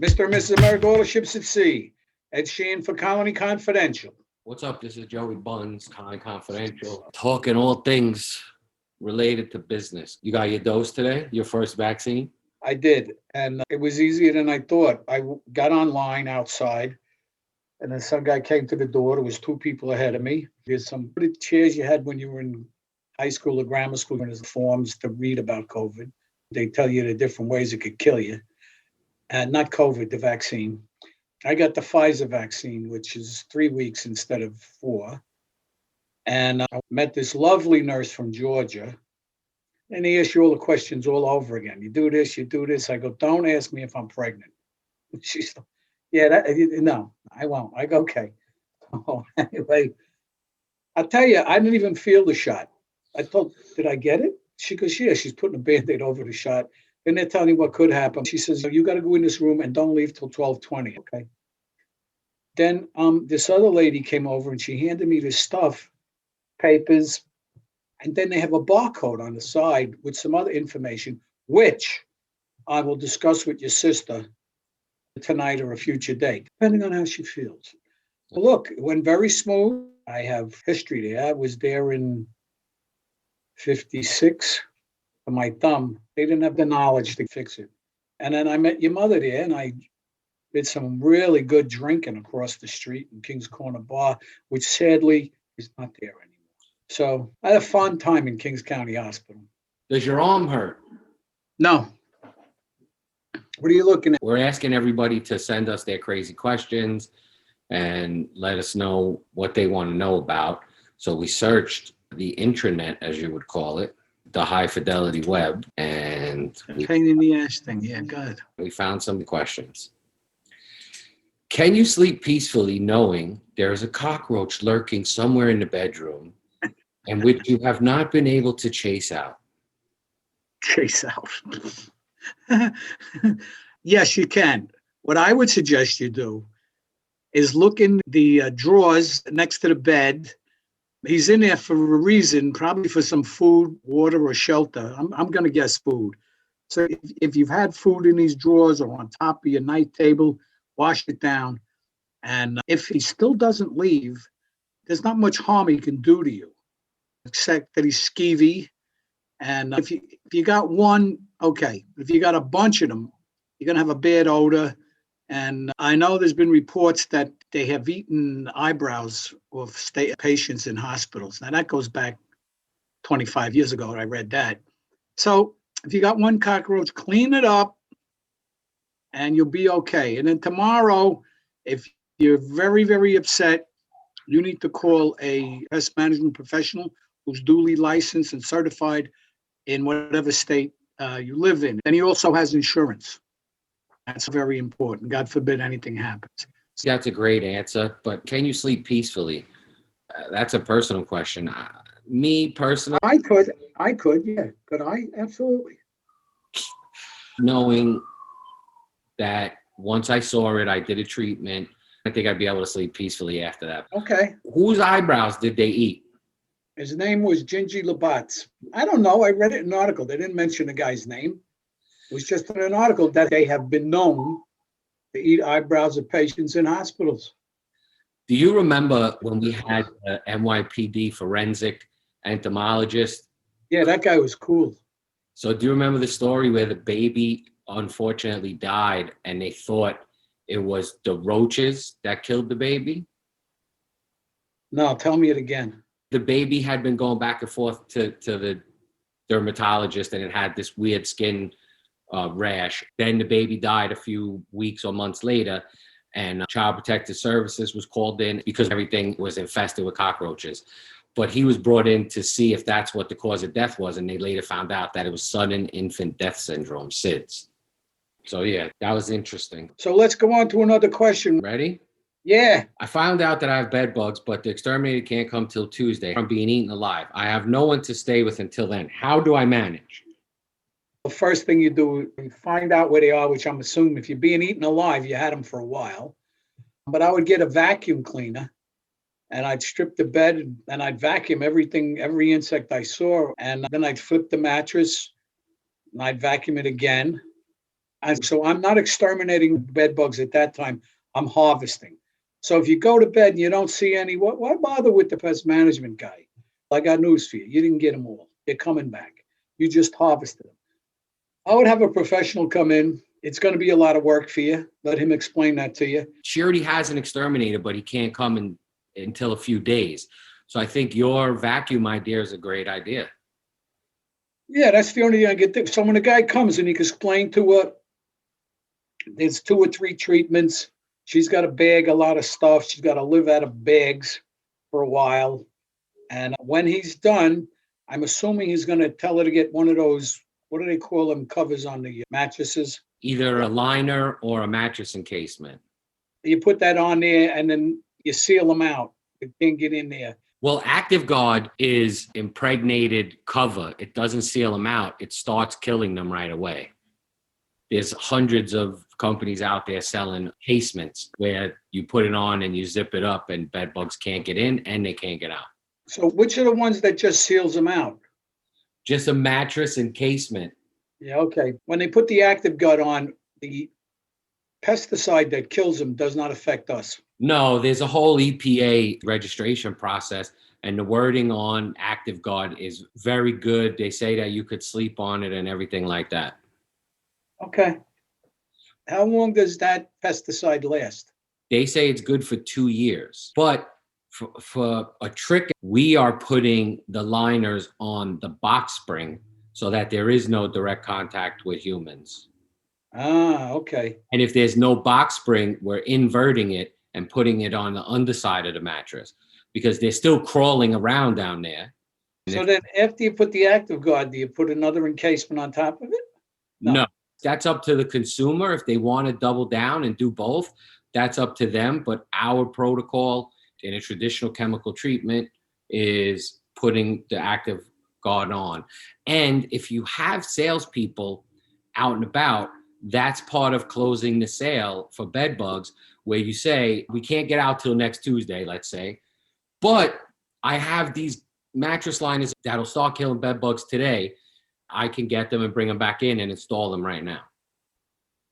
Mr. and Mrs. America, all the ships at sea. Ed Sheehan for Colony Confidential. What's up? This is Joey Buns, Colony Confidential, talking all things related to business. You got your dose today, your first vaccine? I did, and it was easier than I thought. I got online outside, and then some guy came to the door. There was two people ahead of me. There's some chairs you had when you were in high school or grammar school. There's forms to read about COVID. They tell you the different ways it could kill you. And not COVID, the vaccine. I got the Pfizer vaccine, which is 3 weeks instead of 4. And I met this lovely nurse from Georgia. And he asked you all the questions all over again. You do this, you do this. I go, don't ask me if I'm pregnant. She's like, yeah, no, I won't. I go, okay. Oh, anyway, I'll tell you, I didn't even feel the shot. I told, did I get it? She goes, yeah, she's putting a Band-Aid over the shot. And they're telling me what could happen. She says, you got to go in this room and don't leave till 12:20. Okay. Then this other lady came over and she handed me this stuff, papers, and then they have a barcode on the side with some other information, which I will discuss with your sister tonight or a future date, depending on how she feels. Well, look, it went very smooth. I have history there. I was there in 56 for my thumb. They didn't have the knowledge to fix it. And then I met your mother there, and I did some really good drinking across the street in King's Corner Bar, which sadly is not there anymore. So I had a fun time in Kings County Hospital. Does your arm hurt? No. What are you looking at? We're asking everybody to send us their crazy questions and let us know what they want to know about. So we searched the intranet, as you would call it, the high fidelity web, and Pain in the ass thing. Yeah, good. We found some questions. Can you sleep peacefully knowing there is a cockroach lurking somewhere in the bedroom and which you have not been able to chase out? Chase out. Yes, you can. What I would suggest you do is look in the drawers next to the bed. He's in there for a reason, probably for some food, water, or shelter. I'm going to guess food. So if you've had food in these drawers or on top of your night table, wash it down. And if he still doesn't leave, there's not much harm he can do to you, except that he's skeevy. And if you got one, okay. If you got a bunch of them, you're going to have a bad odor. And I know there's been reports that they have eaten eyebrows of patients in hospitals. Now, that goes back 25 years ago. I read that. So if you got one cockroach, clean it up and you'll be okay. And then tomorrow, if you're very, very upset, you need to call a pest management professional who's duly licensed and certified in whatever state you live in. And he also has insurance. That's very important. God forbid anything happens. That's a great answer, but can you sleep peacefully? That's a personal question. Me personally, I could, yeah. Could I? Absolutely. Knowing that once I saw it, I did a treatment, I think I'd be able to sleep peacefully after that. Okay. Whose eyebrows did they eat? His name was Gingy Labatz. I don't know. I read it in an article. They didn't mention the guy's name. It was just in an article that they have been known to eat eyebrows of patients in hospitals. Do you remember when we had the NYPD forensic entomologist? Yeah, that guy was cool. So do you remember the story where the baby unfortunately died and they thought it was the roaches that killed the baby? No, tell me it again. The baby had been going back and forth to the dermatologist and it had this weird skin rash. Then the baby died a few weeks or months later, and Child Protective Services was called in because everything was infested with cockroaches. But he was brought in to see if that's what the cause of death was, and they later found out that it was sudden infant death syndrome, SIDS. So yeah, that was interesting. So let's go on to another question. Ready? Yeah. I found out that I have bed bugs, but the exterminator can't come till Tuesday. I'm being eaten alive. I have no one to stay with until then. How do I manage? The first thing you do, you find out where they are, which I'm assuming if you're being eaten alive, you had them for a while. But I would get a vacuum cleaner and I'd strip the bed and I'd vacuum everything, every insect I saw. And then I'd flip the mattress and I'd vacuum it again. And so I'm not exterminating bed bugs at that time. I'm harvesting. So if you go to bed and you don't see any, why bother with the pest management guy? I got news for you. You didn't get them all. They're coming back. You just harvested them. I would have a professional come in. It's going to be a lot of work for you. Let him explain that to you. She already has an exterminator, but he can't come in until a few days. So I think your vacuum idea is a great idea. Yeah, that's the only thing I get. So when a guy comes and he can explain to her, there's 2 or 3 treatments. She's got to bag a lot of stuff. She's got to live out of bags for a while. And when he's done, I'm assuming he's going to tell her to get one of those, what do they call them, covers on the mattresses? Either a liner or a mattress encasement. You put that on there and then you seal them out. It can't get in there. Well, Active Guard is impregnated cover. It doesn't seal them out. It starts killing them right away. There's hundreds of companies out there selling casements where you put it on and you zip it up and bed bugs can't get in and they can't get out. So which are the ones that just seals them out? Just a mattress encasement. Yeah, okay. When they put the Active Guard on, the pesticide that kills them does not affect us. No, there's a whole EPA registration process, and the wording on Active Guard is very good. They say that you could sleep on it and everything like that. Okay. How long does that pesticide last? They say it's good for 2 years, but for a trick, we are putting the liners on the box spring so that there is no direct contact with humans. Ah, okay. And if there's no box spring, we're inverting it and putting it on the underside of the mattress because they're still crawling around down there. So then after you put the Active Guard, do you put another encasement on top of it? No. That's up to the consumer. If they want to double down and do both, that's up to them. But our protocol in a traditional chemical treatment is putting the Active Guard on. And if you have salespeople out and about, that's part of closing the sale for bed bugs, where you say, we can't get out till next Tuesday, let's say, but I have these mattress liners that'll start killing bed bugs today. I can get them and bring them back in and install them right now.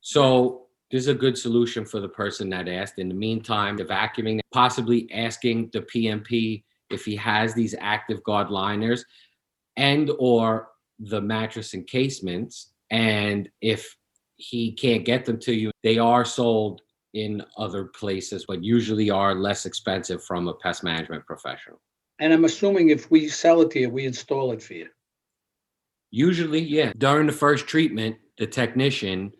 So this is a good solution for the person that asked. In the meantime, the vacuuming, possibly asking the PMP if he has these Active Guard liners and or the mattress encasements. And if he can't get them to you, they are sold in other places, but usually are less expensive from a pest management professional. And I'm assuming if we sell it to you, we install it for you. Usually, yeah. During the first treatment, the technician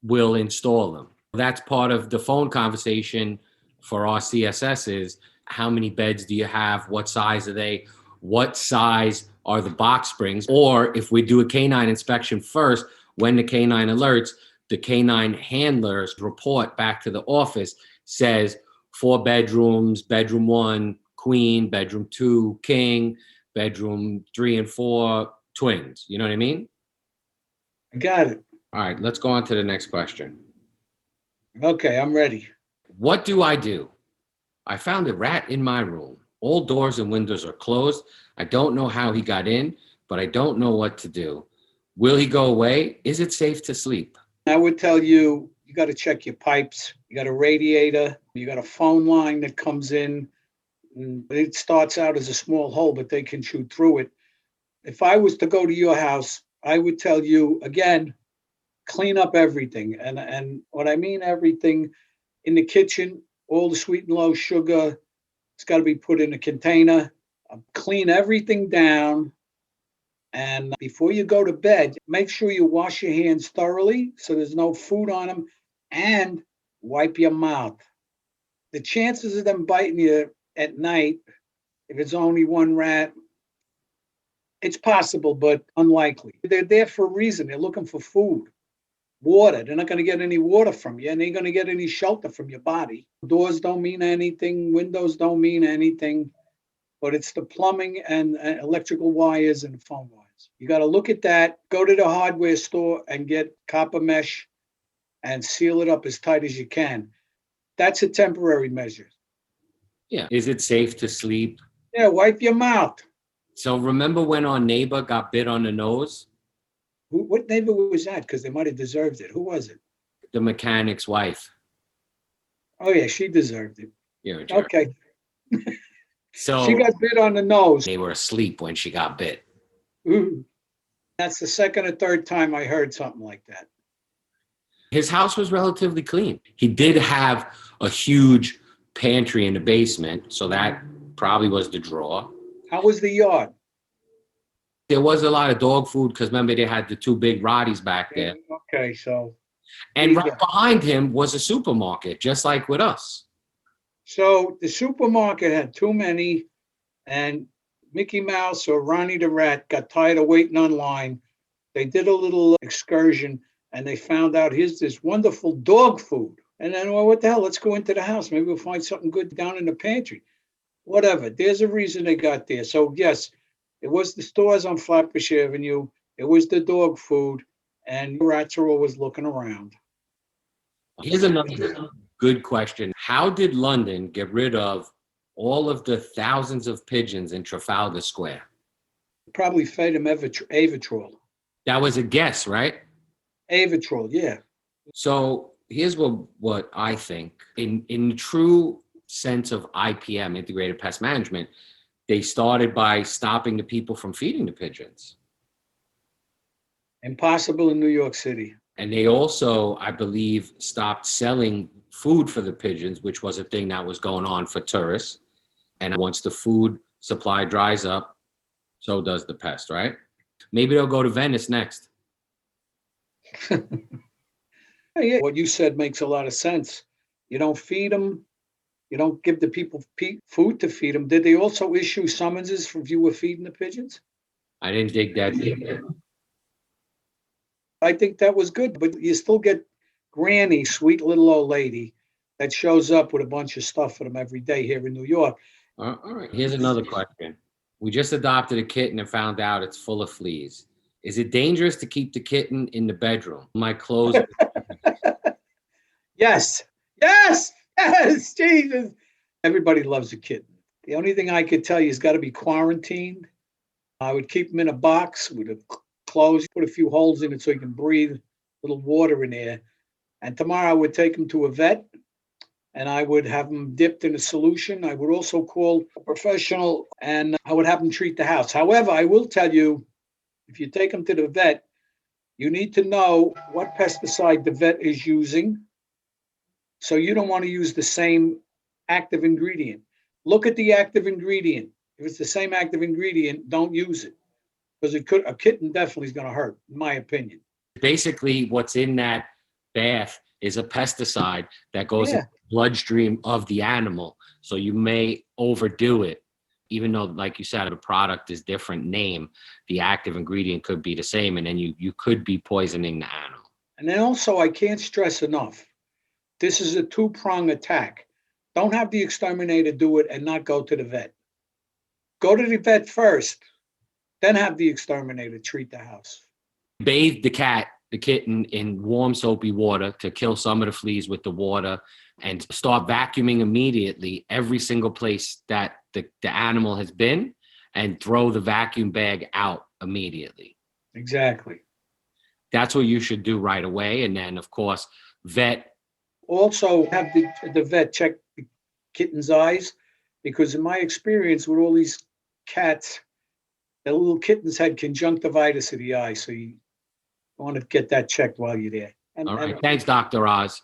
will install them. That's part of the phone conversation for our CSSs. How many beds do you have? What size are they? What size are the box springs? Or if we do a canine inspection first, when the canine alerts, the canine handlers report back to the office, says 4 bedrooms, bedroom 1, queen, bedroom 2, king, bedroom 3 and 4, twins. You know what I mean? I got it. All right, let's go on to the next question. Okay, I'm ready. What do? I found a rat in my room. All doors and windows are closed. I don't know how he got in, but I don't know what to do. Will he go away? Is it safe to sleep? I would tell you, you got to check your pipes. You got a radiator. You got a phone line that comes in. It starts out as a small hole, but they can shoot through it. If I was to go to your house, I would tell you, again, clean up everything. And what I mean everything, in the kitchen, all the sweet and low sugar, it's got to be put in a container. Clean everything down. And before you go to bed, make sure you wash your hands thoroughly so there's no food on them, and wipe your mouth. The chances of them biting you at night, if it's only one rat, it's possible, but unlikely. They're there for a reason. They're looking for food, water. They're not going to get any water from you, and they ain't going to get any shelter from your body. Doors don't mean anything. Windows don't mean anything. But it's the plumbing and electrical wires and phone wires. You got to look at that, go to the hardware store and get copper mesh and seal it up as tight as you can. That's a temporary measure. Yeah. Is it safe to sleep? Yeah, wipe your mouth. So remember when our neighbor got bit on the nose? What neighbor was that? Because they might have deserved it. Who was it? The mechanic's wife. Oh yeah, she deserved it. You're a jerk. Okay. So She got bit on the nose. they were asleep when she got bit. Ooh. That's the second or third time I heard something like that. His house was relatively clean. He did have a huge pantry in the basement, so that probably was the draw. How was the yard? There was a lot of dog food because remember they had the two big Rotties back there. Okay, so And right behind him was a supermarket, just like with us. so the supermarket had too many, and Mickey Mouse or Ronnie the Rat got tired of waiting online. They did a little excursion and they found out here's this wonderful dog food. And then, well, what the hell? Let's go into the house. Maybe we'll find something good down in the pantry. Whatever. There's a reason they got there. So, yes, it was the stores on Flatbush Avenue. It was the dog food. And rats are always looking around. Here's another good question. How did London get rid of all of the thousands of pigeons in Trafalgar Square? Probably fed them Avitrol. That was a guess, right? Avitrol, yeah. So here's what I think. In true sense of IPM, integrated pest management, they started by stopping the people from feeding the pigeons. Impossible in New York City. And they also, I believe, stopped selling food for the pigeons, which was a thing that was going on for tourists. And once the food supply dries up, so does the pest, right? Maybe they'll go to Venice next. Yeah, what you said makes a lot of sense. You don't feed them. You don't give the people food to feed them. Did they also issue summonses if you were feeding the pigeons? I didn't dig that deep. I think that was good, but you still get Granny, sweet little old lady, that shows up with a bunch of stuff for them every day here in New York. All right. Here's another question. We just adopted a kitten and found out it's full of fleas. Is it dangerous to keep the kitten in the bedroom? My clothes. Yes, yes, yes, Jesus. Everybody loves a kitten. The only thing I could tell you is got to be quarantined. I would keep him in a box with a clothes, put a few holes in it so he can breathe, a little water in there. And tomorrow I would take him to a vet and I would have him dipped in a solution. I would also call a professional and I would have him treat the house. However, I will tell you, if you take him to the vet, you need to know what pesticide the vet is using. So you don't want to use the same active ingredient. Look at the active ingredient. If it's the same active ingredient, don't use it. Because a kitten definitely is going to hurt, in my opinion. Basically, what's in that bath is a pesticide that goes in the bloodstream of the animal. So you may overdo it, even though, like you said, the product is different name. The active ingredient could be the same, and then you could be poisoning the animal. And then also, I can't stress enough, this is a two-prong attack. Don't have the exterminator do it and not go to the vet. Go to the vet first, then have the exterminator treat the house. Bathe the kitten in warm soapy water to kill some of the fleas with the water, and start vacuuming immediately every single place that the animal has been, and throw the vacuum bag out immediately. Exactly. That's what you should do right away. And then, of course, vet. Also have the vet check the kitten's eyes, because in my experience with all these cats, the little kittens had conjunctivitis of the eye. So you want to get that checked while you're there. All right. Thanks, Dr. Oz.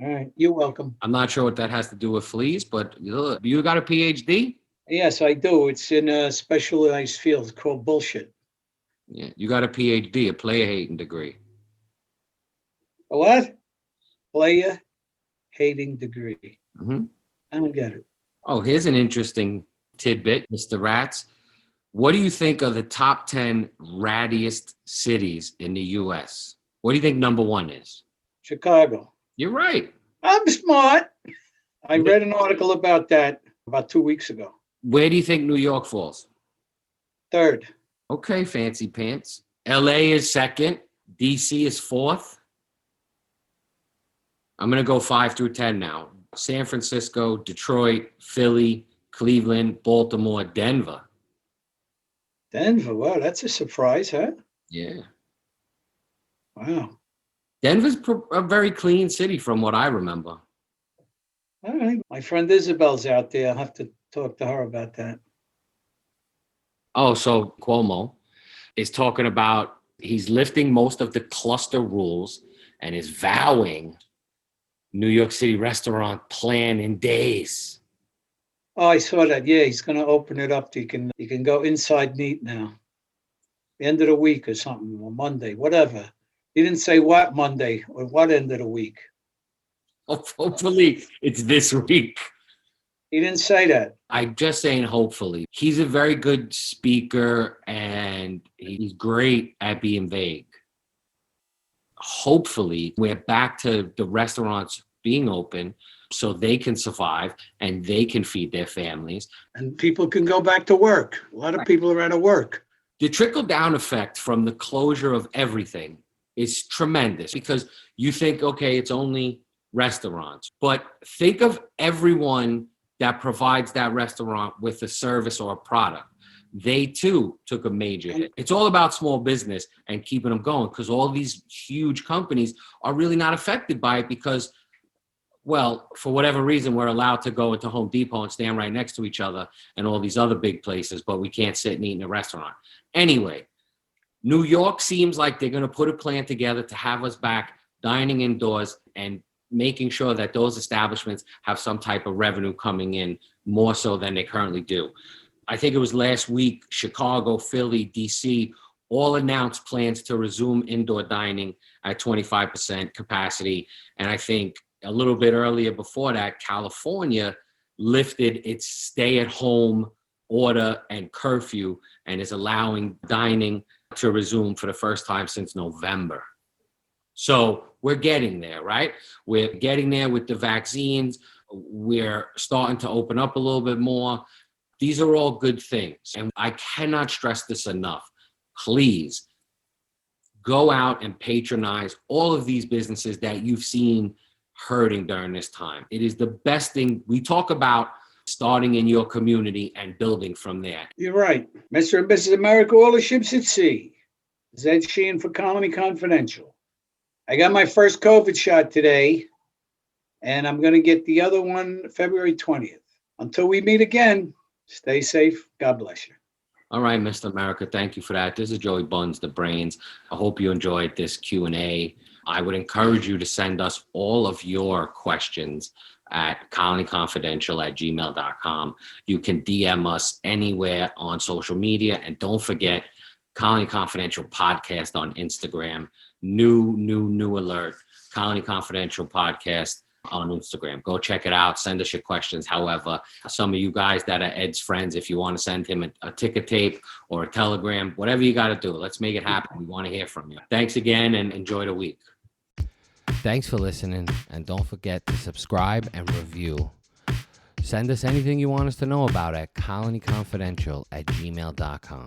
All right. You're welcome. I'm not sure what that has to do with fleas, but you got a PhD? Yes, I do. It's in a specialized field called bullshit. Yeah. You got a PhD, a player hating degree. A what? Player hating degree. Mm-hmm. I don't get it. Oh, here's an interesting tidbit, Mr. Rats. What do you think are the top 10 rattiest cities in the U.S.? What do you think number one is? Chicago. You're right. I'm smart. I read an article about that about 2 weeks ago. Where do you think New York falls? Third. Okay, fancy pants. L.A. is second. D.C. is fourth. I'm going to go 5 through 10 now. San Francisco, Detroit, Philly, Cleveland, Baltimore, Denver. Denver. Wow, that's a surprise, huh? Yeah. Wow. Denver's a very clean city from what I remember. All right. My friend Isabel's out there. I'll have to talk to her about that. Oh, so Cuomo is talking about he's lifting most of the cluster rules and is vowing New York City restaurant plan in days. Oh, I saw that. Yeah, he's going to open it up. You can go inside and eat now. End of the week or something, or Monday, whatever. He didn't say what Monday or what end of the week. Hopefully it's this week. He didn't say that. I'm just saying hopefully. He's a very good speaker and he's great at being vague. Hopefully we're back to the restaurants being open so they can survive and they can feed their families. And people can go back to work. A lot of people are out of work. The trickle-down effect from the closure of everything is tremendous because you think, okay, it's only restaurants. But think of everyone that provides that restaurant with a service or a product. They too took a major hit. It's all about small business and keeping them going because all these huge companies are really not affected by it because, well, for whatever reason, we're allowed to go into Home Depot and stand right next to each other and all these other big places, but we can't sit and eat in a restaurant. Anyway, New York seems like they're going to put a plan together to have us back dining indoors and making sure that those establishments have some type of revenue coming in more so than they currently do. I think it was last week, Chicago, Philly, DC, all announced plans to resume indoor dining at 25% capacity. And I think a little bit earlier before that, California lifted its stay-at-home order and curfew and is allowing dining to resume for the first time since November. So we're getting there, right? We're getting there with the vaccines. We're starting to open up a little bit more. These are all good things. And I cannot stress this enough. Please go out and patronize all of these businesses that you've seen hurting during this time. It is the best thing. We talk about starting in your community and building from there. You're right. Mr. and Mrs. America, all the ships at sea. Zed Sheehan for Colony Confidential. I got my first COVID shot today, and I'm going to get the other one February 20th. Until we meet again, stay safe. God bless you. All right, Mr. America, thank you for that. This is Joey Buns, the Brains. I hope you enjoyed this Q&A. I would encourage you to send us all of your questions at colonyconfidential@gmail.com. You can DM us anywhere on social media. And don't forget, Colony Confidential Podcast on Instagram. New alert. Colony Confidential Podcast on Instagram. Go check it out. Send us your questions. However, some of you guys that are Ed's friends, if you want to send him a ticker tape or a telegram, whatever you got to do, let's make it happen. We want to hear from you. Thanks again and enjoy the week. Thanks for listening, and don't forget to subscribe and review. Send us anything you want us to know about at colonyconfidential@gmail.com.